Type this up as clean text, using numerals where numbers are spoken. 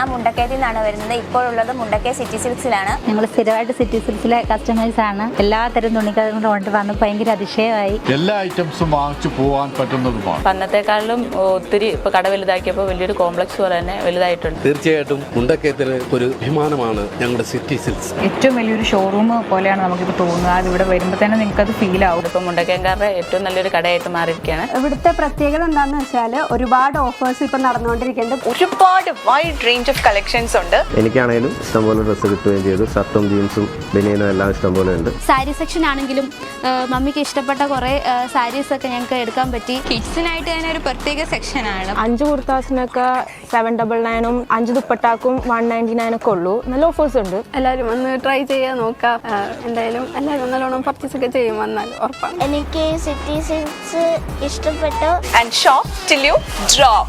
ഞാൻ മുണ്ടക്കയത്തിൽ നിന്നാണ് വരുന്നത്. ഇപ്പോഴുള്ളത് മുണ്ടക്കയ സിറ്റി സിൽക്സിലാണ്. ഞങ്ങൾ സ്ഥിരമായിട്ട് സിറ്റി സിൽക്സിലെ കസ്റ്റമേഴ്സ് ആണ്. എല്ലാത്തരം തുണികളും കൊണ്ട് വന്ന് ഭയങ്കര അതിശയമായി. എല്ലാ ഐറ്റംസും വാങ്ങിച്ചു പോകാൻ പറ്റുന്നതുമാണ്. പന്നത്തെക്കാളും ഒത്തിരി ഇപ്പോൾ കട വലുതാക്കിയപ്പോൾ വലിയൊരു കോംപ്ലക്സ് പോലെ തന്നെ വലുതായിട്ടുണ്ട്. തീർച്ചയായിട്ടും മുണ്ടക്കയത്തിന് ഒരു അഭിമാനമാണ് ഞങ്ങളുടെ സിറ്റി സിൽക്സ്. ഏറ്റവും വലിയൊരു ഷോറൂം പോലെയാണ് നമുക്കിപ്പോൾ തോന്നുന്നത്. അത് ഇവിടെ വരുമ്പോൾ തന്നെ നിങ്ങൾക്കത് ഫീൽ ആവും. ഇപ്പോൾ മുണ്ടക്കയംകാരുടെ ഏറ്റവും നല്ലൊരു കടയായിട്ട് മാറിയിരിക്കുകയാണ്. ഇവിടുത്തെ പ്രത്യേകത എന്താണെന്ന് വെച്ചാൽ ഒരുപാട് ഓഫേഴ്സ് ഇപ്പം നടന്നുകൊണ്ടിരിക്കുന്നുണ്ട്. ഒരുപാട് വൈഡ് റേഞ്ച് ഓഫ് കളക്ഷൻസ് ഉണ്ട്. എനിക്കാണെങ്കിലും ഇഷ്ടംപോലെ ഡ്രസ്സ് കിട്ടുകയും ചെയ്തു. ഷർട്ടും ജീൻസും ബനിയനും എല്ലാം ഇഷ്ടംപോലെ ഉണ്ട്. സാരി സെക്ഷൻ ആണെങ്കിലും മമ്മിക്ക് ഇഷ്ടപ്പെട്ട കുറേ സാരീസ് ഒക്കെ ഞങ്ങൾക്ക് എടുക്കാൻ പറ്റി. കിഡ്സിനായിട്ട് തന്നെ ഒരു പ്രത്യേക സെക്ഷനാണ്. 5 കുർത്താസിനൊക്കെ 799ഉം 5 ദുപ്പട്ടാക്കും 199 ഒക്കെ ഉള്ളൂ. നല്ല ഓഫേഴ്സ് ഉണ്ട്. എല്ലാവരും ഒന്ന് ട്രൈ ചെയ്യാൻ നോക്കാം. എന്തായാലും എല്ലാവരും നല്ലോണം പർച്ചേസ് ഒക്കെ ചെയ്യും വന്നാൽ ഉറപ്പാണ്. എനിക്ക് സിറ്റി സിൽക്സ് ഇഷ്ടപ്പെട്ടു. And shop till you drop.